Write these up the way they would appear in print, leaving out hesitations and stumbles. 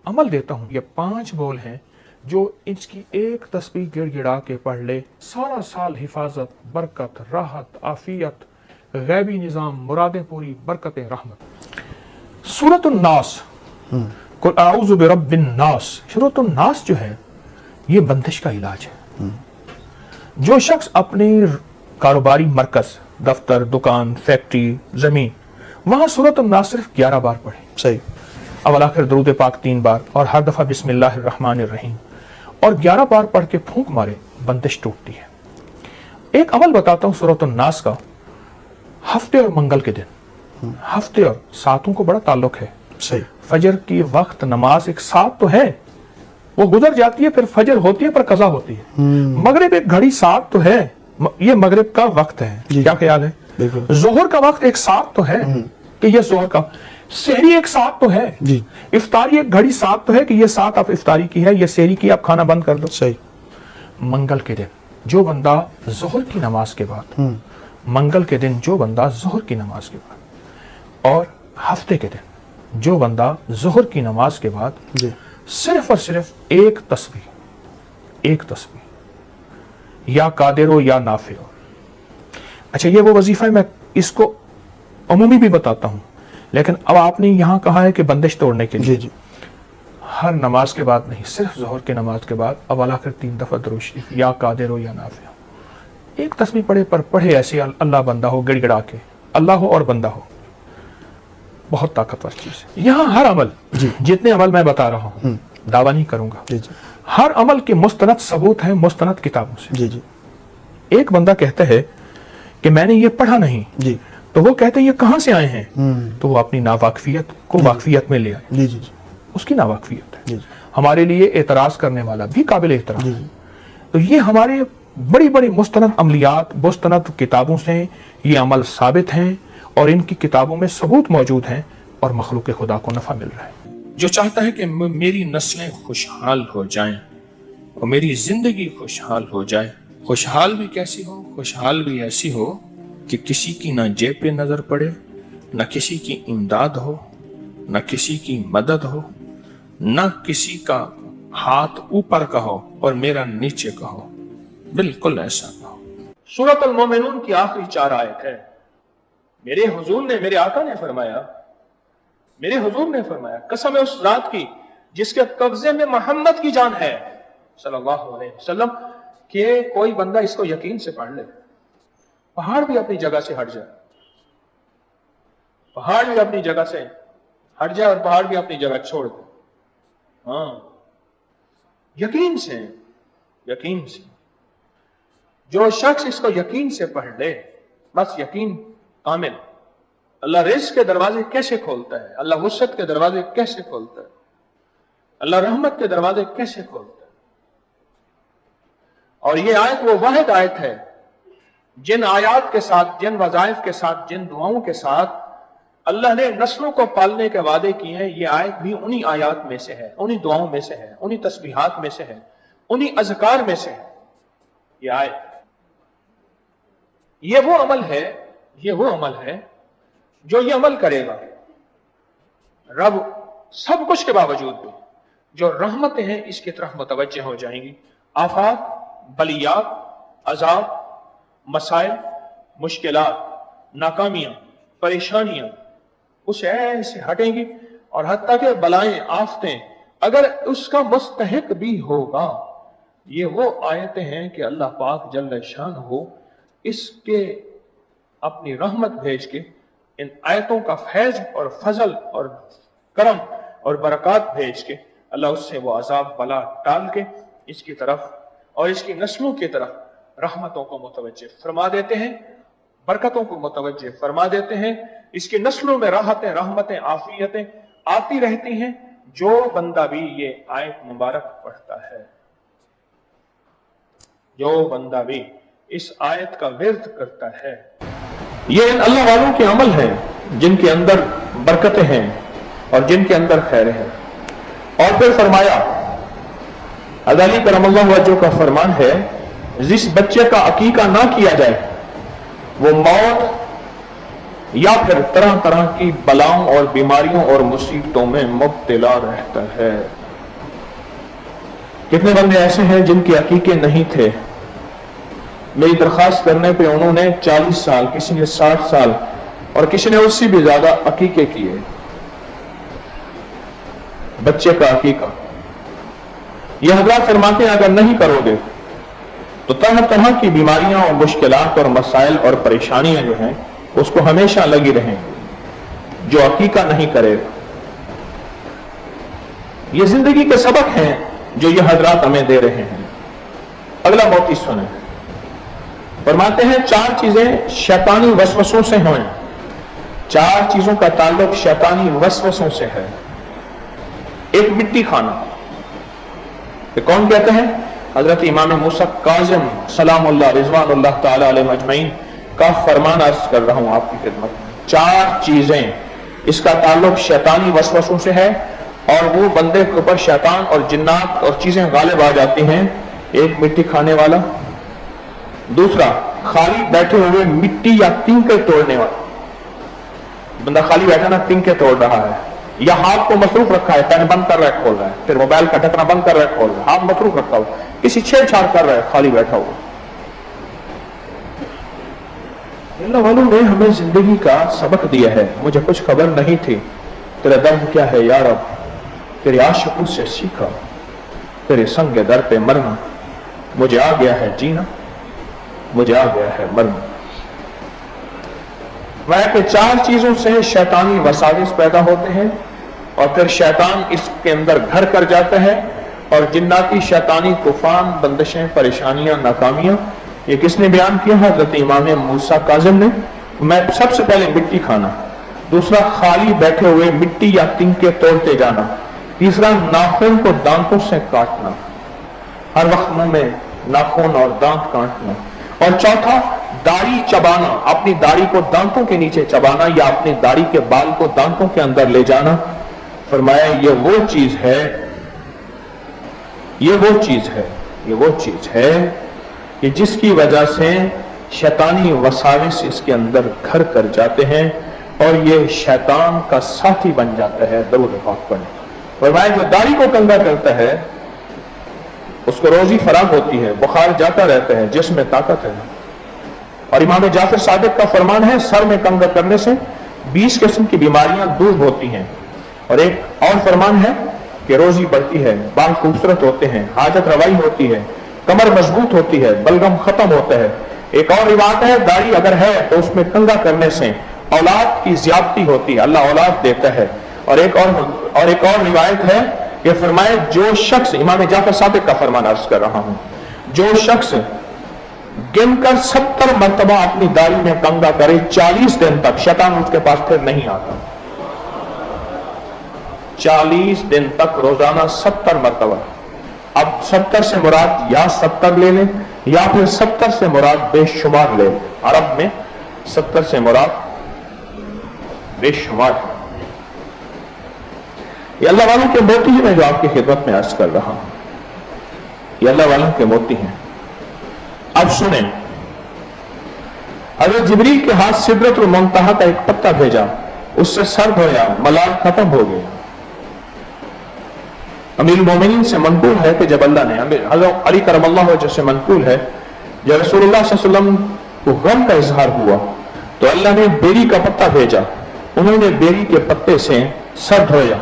अमल देता हूँ। ये 5 बोल हैं जो इसकी एक तस्बीह गिड़गिड़ा के पढ़ ले, सारा साल हिफाजत, बरकत, राहत, आफियत, गैबी निज़ाम, मुरादें पूरी, बरकतें, रहमत। सूरतुन नास, कुल आऊज़ु बिरब्बिन नास, सूरतुन नास जो है ये बंदिश का इलाज है। जो शख्स अपने कारोबारी मरकज, दफ्तर, दुकान, फैक्ट्री, जमीन, वहां सूरतुन नास सिर्फ 11 बार पढ़े, सही, अवल आखिर दरूद पाक 3 बार और हर दफा बिस्मिल्लाहिर रहमानिर रहीम और 11 बार पढ़ के फूंक मारे, बंदिश टूटती है। एक अमल बताता हूं सूरतुन नास का, हफ्ते और मंगल के दिन, हफ्ते और सातों को बड़ा ताल्लुक है। सही, फजर की वक्त नमाज एक सात तो है, वो गुजर जाती है, फिर फजर होती है पर कज़ा होती है। मगरिब एक घड़ी सात तो है, ये मगरिब का वक्त है, क्या ख्याल है? जोहर का वक्त एक सात तो है कि ये जोहर का, सहरी एक सात तो है जी, इफ्तारी एक घड़ी सात तो है कि ये सात आप इफ्तारी की है, ये सहरी की आप खाना बंद कर दो। सही, मंगल के दिन जो बंदा जोहर की नमाज के बाद, मंगल के दिन जो बंदा जोहर की नमाज के बाद, और हफ्ते के दिन जो बंदा जोहर की नमाज के बाद जी, सिर्फ और सिर्फ एक तस्बीह या कादिरो या नाफिरो। अच्छा, ये वो वजीफा है, मैं इसको अमूमी भी बताता हूं, लेकिन अब आपने यहां कहा है कि बंदिश तोड़ने के लिए, जी, हर नमाज के बाद नहीं, सिर्फ जोहर के नमाज के बाद अवल आखिर 3 दफा दुरूद शरीफ या कादिरो या नाफिरो, एक तस्बीह पढ़े, पर पढ़े ऐसे अल्लाह बंदा हो, गिड़गिड़ा के, अल्लाह हो और बंदा हो, बहुत ताकतवर चीज है। यहाँ हर अमल, जितने अमल मैं बता रहा हूँ, दावा नहीं करूंगा, जी, जी, हर अमल के मुस्तनद सबूत हैं मुस्तनद किताबों से। जी, जी, एक बंदा कहता है कि मैंने ये पढ़ा नहीं, जी, तो वो कहते हैं ये कहां से आए हैं, तो वो अपनी नावाकफियत को वाकफियत में ले आए, जी, जी, उसकी नावाकफियत है। जी, हमारे लिए एतराज करने वाला भी काबिल एतराज जी, है। तो ये हमारे बड़ी बड़ी मुस्तनद अमलियात, मुस्तनद किताबों से ये अमल साबित हैं और इनकी किताबों में सबूत मौजूद हैं और मखलूक खुदा को नफा मिल रहा है। जो चाहता है कि मेरी नस्लें खुशहाल हो जाएं और मेरी जिंदगी खुशहाल हो जाए, खुशहाल भी कैसी हो, खुशहाल भी ऐसी हो कि किसी की ना जेब पे नजर पड़े, न किसी की इमदाद हो, न किसी की मदद हो, न किसी का हाथ ऊपर का हो और मेरा नीचे का हो, बिल्कुल ऐसा ना हो। सूरत अल मोमिनून की आखिरी 4 आयत है। मेरे हुजूर ने, मेरे आका ने फरमाया, मेरे हुजूर ने फरमाया, कसम है उस रात की जिसके कब्जे में मोहम्मद की जान है सल्लल्लाहु अलैहि वसल्लम, कि कोई बंदा इसको यकीन से पढ़ ले, पहाड़ भी अपनी जगह से हट जाए, पहाड़ भी अपनी जगह से हट जाए और पहाड़ भी अपनी जगह छोड़ दे। हाँ, यकीन से, यकीन से जो शख्स इसको यकीन से पढ़ ले, बस यकीन कामिल। अल्लाह रिज़्क़ के दरवाजे कैसे खोलता है, अल्लाह वुसअत के दरवाजे कैसे खोलता है, अल्लाह रहमत के दरवाजे कैसे खोलता है। और ये आयत वो वाहिद आयत है जिन आयात के साथ, जिन वज़ाइफ के साथ, जिन दुआओं के साथ अल्लाह ने नस्लों को पालने के वादे किए हैं, ये आयत भी उन्हीं आयात में से है, उन्हीं दुआओं में से है, उन्हीं तस्बीहात में से है, उन्हीं अज़कार में से है। ये आयत, ये वो अमल है, ये वो अमल है जो ये अमल करेगा, रब सब कुछ के बावजूद भी जो रहमतें हैं इसकी तरफ मुतवज्जह हो जाएंगी। आफात, बलियात, अजाब, मसाइल, मुश्किलात, नाकामियां, परेशानियां उसे ऐसे हटेंगी, और हत्ता के बलाएं, आफतें अगर उसका मुस्तहिक भी होगा। ये वो आयतें हैं कि अल्लाह पाक जल्ल शान हो इसके अपनी रहमत भेज के, इन आयतों का फैज और फजल और करम और बरकत भेज के अल्लाह उससे वो अजाब बला टाल के इसकी तरफ और इसकी नस्लों की तरफ रहमतों को मुतवज्जे फरमा देते हैं, बरकतों को मुतवज्जे फरमा देते हैं। इसकी नस्लों में राहतें, रहमतें, आफियतें आती रहती हैं जो बंदा भी ये आयत मुबारक पढ़ता है, जो बंदा भी इस आयत का विर्द करता है। ये इन अल्लाह वालों के अमल हैं जिनके अंदर बरकतें हैं और जिनके अंदर खैरें हैं। और फिर फरमाया, अली करमल्लाहु वजहहु का फरमान है, जिस बच्चे का अकीका ना किया जाए वो मौत या फिर तरह तरह की बलाओं और बीमारियों और मुसीबतों में मुब्तला रहता है। कितने बंदे ऐसे हैं जिनके अकीके नहीं थे, मेरी दरखास्त करने पे उन्होंने 40 साल, किसी ने 60 साल और किसी ने उससे भी ज्यादा अकीके किए। बच्चे का अकीका, यह हजरत फरमाते हैं अगर नहीं करोगे तो तरह तरह की बीमारियां और मुश्किलात और मसाइल और परेशानियां जो हैं उसको हमेशा लगी रहेंगी जो अकीका नहीं करेगा। ये जिंदगी के सबक हैं जो ये हजरत हमें दे रहे हैं। अगला मोती सुने, फरमाते हैं 4 चीजें शैतानी वसवसों से हैं। 4 चीजों का ताल्लुक शैतानी वसवसों से है। एक, मिट्टी खाना। ये कौन कहते हैं? हजरत इमाम मूसा काज़िम सलामुल्लाह रिज़वानुल्लाह ताला अलैहि अजमईन का फरमान अर्ज कर रहा हूं आपकी खिदमत में। 4 चीजें, इसका ताल्लुक शैतानी वसवसों से है और वो बंदे के ऊपर शैतान और जिन्नात और चीजें गालिब आ जाती हैं। एक, मिट्टी खाने वाला। दूसरा, खाली बैठे हुए मिट्टी या तिनके तोड़ने वाला। बंदा खाली बैठा ना, तिनके तोड़ रहा है या हाथ को मसरूफ रखा है, पेन बंद कर रहा है खोल रहा है, फिर मोबाइल का ढकना बंद कर रहा है खोल रहा है, हाथ मसरूफ रखा हुआ, किसी छेड़छाड़ कर रहा है खाली बैठा हुआ। अल्लाह वालों ने हमें जिंदगी का सबक दिया है। मुझे कुछ खबर नहीं थी, तेरा दर्द क्या है यार, अब तेरे आशिकों से सीखा, तेरे संग दर पे मरना, मुझे आ गया है जीना, मुझे आ गया है मरना। वह 4 चीजों से शैतानी वसाविस पैदा होते हैं और फिर शैतान इसके अंदर घर कर जाता है और जिन्नाती शैतानी तूफान, बंदिशें, परेशानियां, नाकामियां, ये किसने बयान किया? हजरत इमाम मूसा काज़िम ने। मैं सबसे पहले मिट्टी खाना, दूसरा खाली बैठे हुए मिट्टी या तिनके तोड़ते जाना, तीसरा नाखून को दांतों से काटना, हर वक्त मुंह में नाखून और दांत काटना, और चौथा दाढ़ी चबाना, अपनी दाढ़ी को दांतों के नीचे चबाना या अपनी दाढ़ी के बाल को दांतों के अंदर ले जाना। फरमाया ये वो चीज है, ये वो चीज है, ये वो चीज है कि जिसकी वजह से शैतानी वसाविस इसके अंदर घर कर जाते हैं और ये शैतान का साथी बन जाता है। दरूद पाक पढ़ें। फरमाया जो दाढ़ी को कंगा करता है उसको रोजी फराग होती है, बुखार जाता रहता है, जिस्म में ताकत है। और इमाम जाफर सादिक का फरमान है सर में कंगा करने से 20 किस्म की बीमारियां दूर होती हैं। और एक और फरमान है कि रोजी बढ़ती है, बाल खूबसूरत होते हैं, हाजत रवाई होती है, कमर मजबूत होती है, बलगम खत्म होता है। एक और रिवायत है दाढ़ी अगर है तो उसमें कंगा करने से औलाद की ज्यादती होती है, अल्लाह औलाद देता है। और एक और रिवायत है कि फरमाए जो शख्स, इमाम जाफर सादिक का फरमान अर्ज कर रहा हूं, जो शख्स गिनकर 70 मरतबा अपनी दाढ़ी में कंगा करे 40 दिन तक, शैतान उसके पास फिर नहीं आता। 40 दिन तक रोजाना 70 मरतबा। अब 70 से मुराद या 70 ले लें या फिर 70 से मुराद बेशुमार ले। अरब में 70 से मुराद बेशुमार है। ये अल्लाह वालों के मोती हैं, मैं जो आपकी खिदमत में अर्ज कर रहा हूं, ये अल्लाह वालों के मोती हैं। अब सुने, हज़रत जिब्रील के हाथ सिदरतुल मुंतहा का एक पत्ता भेजा, उससे सर धोया, मलाल खत्म हो गया। अमीरुल मोमिनीन से मनकूल है कि जब अल्लाह ने, हज़रत अली करमल्लाहु वजह से मनकूल है, जब रसूलुल्लाह सल्लल्लाहु अलैहि वसल्लम को गम का इजहार हुआ तो अल्लाह ने बेरी का पत्ता भेजा, उन्होंने बेरी के पत्ते से सर धोया,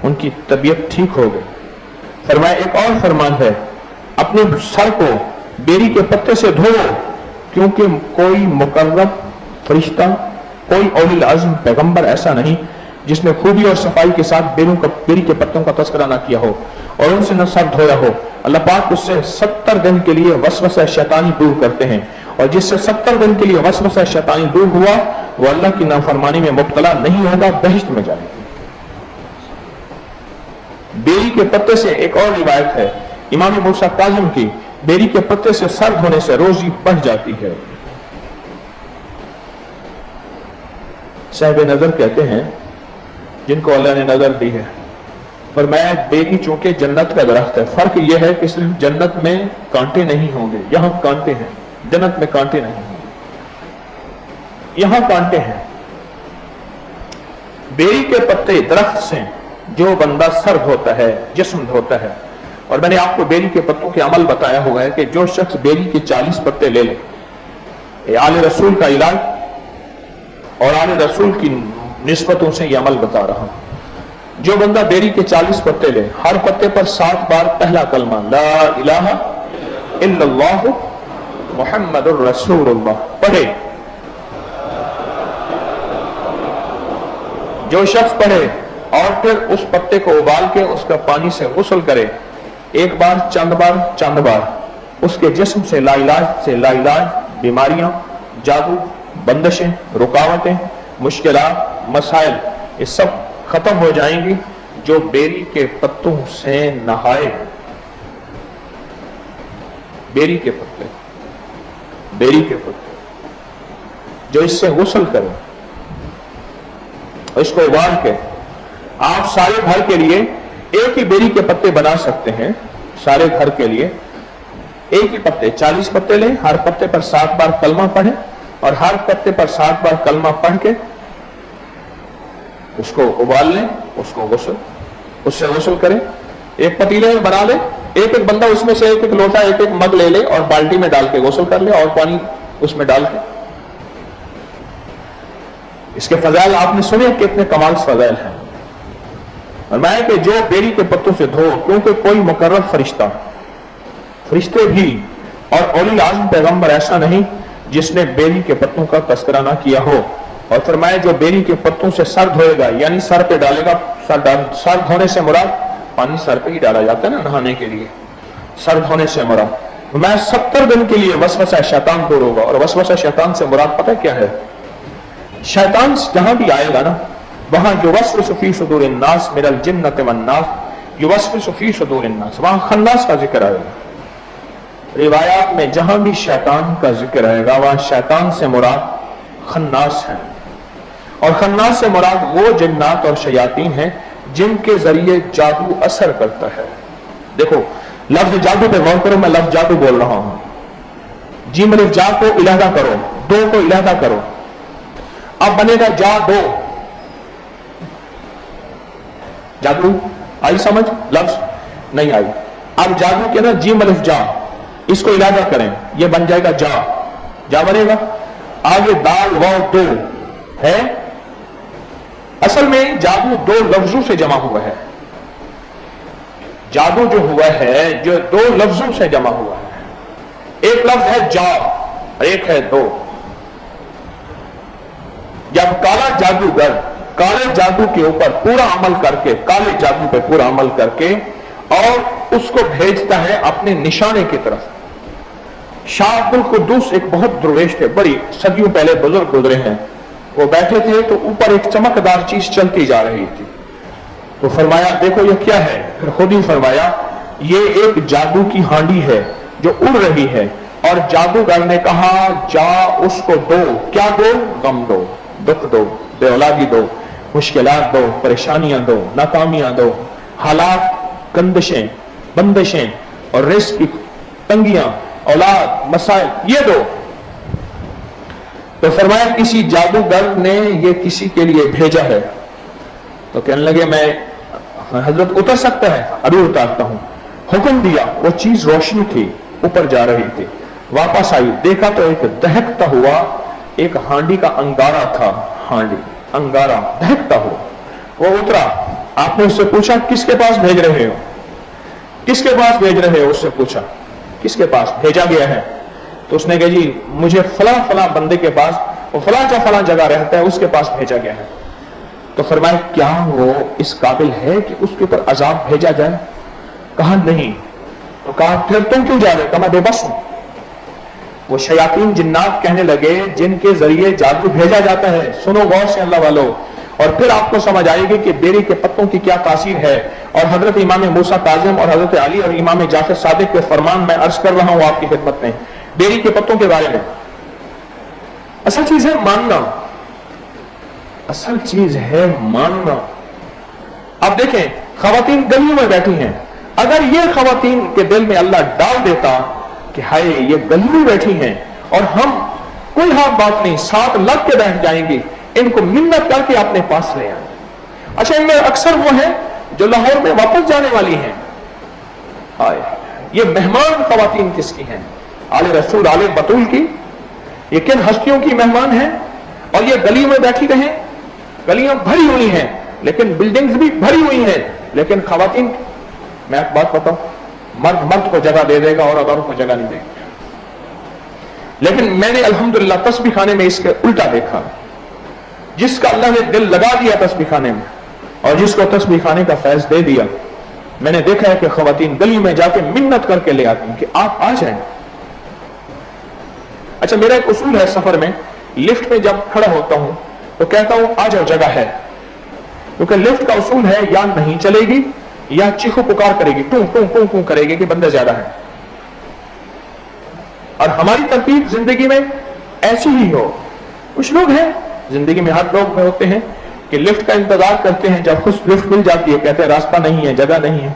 उनकी तबीयत ठीक हो गई। फरमाया एक और फरमान है अपने सर को बेरी के पत्ते से धो, क्योंकि कोई मुकर्रब फरिश्ता, कोई औलिल अज़्म पैगंबर ऐसा नहीं जिसने खूबी और सफाई के साथ बेरी के पत्तों का तस्करा ना किया हो और उनसे न सर धोया हो। अल्लाह पाक उससे 70 दिन के लिए वसवसा शैतानी दूर करते हैं, और जिससे 70 दिन के लिए वसवसा शैतानी दूर हुआ वो अल्लाह की नाफरमानी में मुब्तला नहीं होगा, बहिश्त में जाएगा। बेरी के पत्ते से एक और रिवायत है इमाम मूसा काज़िम की, बेरी के पत्ते से सर धोने से रोजी बढ़ जाती है। साहिब नजर कहते हैं जिनको अल्लाह ने नजर दी है, पर मैं बेरी चूंकि जन्नत का दरख्त है, फर्क यह है कि सिर्फ जन्नत में कांटे नहीं होंगे, यहां कांटे हैं, जन्नत में कांटे नहीं होंगे, यहां कांटे हैं। बेरी के पत्ते दरख्त से जो बंदा सर धोता है, जिस्म धोता है, और मैंने आपको बेरी के पत्तों के अमल बताया हुआ है कि जो शख्स बेरी के 40 पत्ते ले ले, ये आले रसूल का इलाज और आले रसूल की निस्बतों से ये अमल बता रहा हूं। जो बंदा बेरी के 40 पत्ते ले, हर पत्ते पर 7 बार पहला कलमा ला इलाहा इल्लल्लाह मुहम्मदुर रसूलुल्लाह पढ़े, जो शख्स पढ़े और फिर उस पत्ते को उबाल के उसका पानी से गुस्ल करे, एक बार चंद बार, उसके जिस्म से लाइलाज बीमारियां, जादू, बंदिशें, रुकावटें, मुश्किलात, मसाइल, ये सब खत्म हो जाएंगी। जो बेरी के पत्तों से नहाए, बेरी के पत्ते जो इससे गुस्ल करे, इसको उबाल के आप सारे घर के लिए एक ही बेरी के पत्ते बना सकते हैं। सारे घर के लिए एक ही पत्ते, 40 पत्ते लें, हर पत्ते पर 7 बार कलमा पढ़े और हर पत्ते पर 7 बार कलमा पढ़ के उसको उबाल लें, उससे गुस्ल करें। एक पतीले में बना ले, एक बंदा उसमें से एक लोटा, एक मग ले ले और बाल्टी में डाल के गुस्ल कर ले और पानी उसमें डाल के। इसके फजाइल आपने सुने, कितने कमाल फजाइल हैं। और मैं कि जो बेरी के पत्तों से धो, क्योंकि कोई मुकर्रर फरिश्ते भी और औली आज़म पैगंबर ऐसा नहीं जिसने बेरी के पत्तों का तस्करा ना किया हो। और फरमाया जो बेरी के पत्तों से सर धोएगा, यानी सर पे डालेगा, सर धोने से मुराद पानी सर पे ही डाला जाता है ना नहाने के लिए, सर धोने से मुराद। मैं 70 दिन के लिए वसवसा शैतान दूर होगा। और वसवसा शैतान से मुराद पता क्या है? शैतान जहां भी आएगा ना, वहां युवस्विसु फी सुदूरिन नास मिनल जिन्नति वन नास, युवस्विसु फी सुदूरिन नास, वहां खन्नास का जिक्र आएगा। रिवायात में जहां भी शैतान का जिक्र आएगा वहां शैतान से मुराद खन्नास है। और खन्नास से मुराद वो जिन्नात और शयातीन हैं जिनके जरिए जादू असर करता है। देखो लफ्ज जादू पे गौर करो, मैं लफ्ज जादू बोल रहा हूं। जी मतलब जा को इलाहा करो, दो को इलाहा करो, अब बनेगा जा दो। जादू आई समझ? लफ्ज नहीं आई। अब जादू के ना जी मतलब जा, इसको इलाहा करें, ये बन जाएगा जा बनेगा। आगे दाल वाव दो है। असल में जादू 2 लफ्जों से जमा हुआ है। जादू जो हुआ है जो 2 लफ्जों से जमा हुआ है। एक लफ्ज है जा और एक है दो। जब काला जादूगर काले जादू के ऊपर पूरा अमल करके, काले जादू पे पूरा अमल करके और उसको भेजता है अपने निशाने की तरफ। शाह अब्दुल कुद्दूस एक बहुत दुर्वेश थे, बड़ी सदियों पहले बुजुर्ग गुजरे हैं। वो बैठे थे तो ऊपर एक चमकदार चीज चलती जा रही थी। तो फरमाया देखो ये क्या है? फिर खुद ही फरमाया ये एक जादू की हांडी है जो उड़ रही है। और जादूगर ने कहा जा उसको दो। क्या दो? गम दो, दुख दो, बेऔलादी दो, मुश्किलात दो, परेशानियां दो, नाकामियां दो, हालात, कंदिशें, बंदिशें और रिस्क की तंगियां, औलाद, मसाइल, ये दो। तो फरमाया किसी जादूगर ने ये किसी के लिए भेजा है। तो कहने लगे मैं हजरत उतर सकता है? अभी उतारता हूं। हुक्म दिया, वो चीज रोशनी थी, ऊपर जा रही थी। वापस आई, देखा तो एक दहकता हुआ एक हांडी का अंगारा था। हांडी अंगारा दहकता हुआ वो उतरा। आपने उससे पूछा किसके पास भेज रहे हो? किसके पास भेज रहे हो? उससे पूछा किसके पास भेजा गया है? तो उसने कहा जी मुझे फला फला बंदे के पास, वो फला जगह रहता है, उसके पास भेजा गया है। तो फरमाया क्या वो इस काबिल है कि उसके ऊपर अजाब भेजा जाए? कहा नहीं। तो कहा फिर तुम क्यों जा रहे हो? कहा मैं बेबस हूं। वो शयातीन जिन्नात कहने लगे जिनके जरिए जादू भेजा जाता है, सुनो गौर से अल्लाह वालों, और फिर आपको समझ आएगी कि बेरी के पत्तों की क्या तासीर है। और हजरत इमाम मूसा काजिम और हजरत अली और इमाम जाफर सादिक के फरमान मैं अर्ज कर रहा हूं आपकी खिदमत में बेरी के पत्तों के बारे में। असल चीज है मानना, असल चीज है मानना। अब देखें खवातीन गलियों में बैठी हैं, अगर ये खवातीन के दिल में अल्लाह डाल देता कि हाय ये गली में बैठी हैं और हम कोई हाथ बात नहीं साथ लग के बैठ जाएंगे, इनको मिन्नत करके अपने पास ले आए, अच्छा, इनमें अक्सर वो हैं जो लाहौर में वापस जाने वाली हैं। हाय, ये मेहमान खवातीन किसकी हैं? आले रसूल, आले बतूल की। ये किन हस्तियों की मेहमान हैं? और ये गली में बैठी रहें, गलियां भरी हुई हैं, लेकिन बिल्डिंग्स भी भरी हुई हैं, लेकिन खवातीन, मैं एक बात बताऊं, मर्द मर्द को जगह दे देगा और औरत को जगह नहीं देगा। लेकिन मैंने अल्हम्दुलिल्लाह तस्बीह खाने में इसके उल्टा देखा। जिसका अल्लाह ने दिल लगा दिया तस्बीह खाने में और जिसको तस्बीह खाने का फैज दे दिया, मैंने देखा है कि खवातीन गली में जाके मिन्नत करके ले आती हैं कि आप आ जाएं। अच्छा, मेरा एक उसूल है सफर में, लिफ्ट में जब खड़ा होता हूं तो कहता हूं आ जाओ, जगह है। क्योंकि लिफ्ट का उसूल है या नहीं चलेगी या चीखो पुकार करेगी, टू टू टू टू करेगी कि बंदे ज्यादा है। और हमारी तरतीब जिंदगी में ऐसी ही हो। कुछ लोग हैं जिंदगी में, हर लोग में होते हैं कि लिफ्ट का इंतजार करते हैं, जब खुद लिफ्ट मिल जाती है कहते हैं रास्ता नहीं है, जगह नहीं है।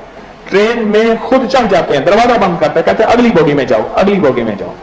ट्रेन में खुद चढ़ जाते हैं, दरवाजा बंद करते हैं, कहते हैं अगली बोगी में जाओ, अगली बोगी में जाओ।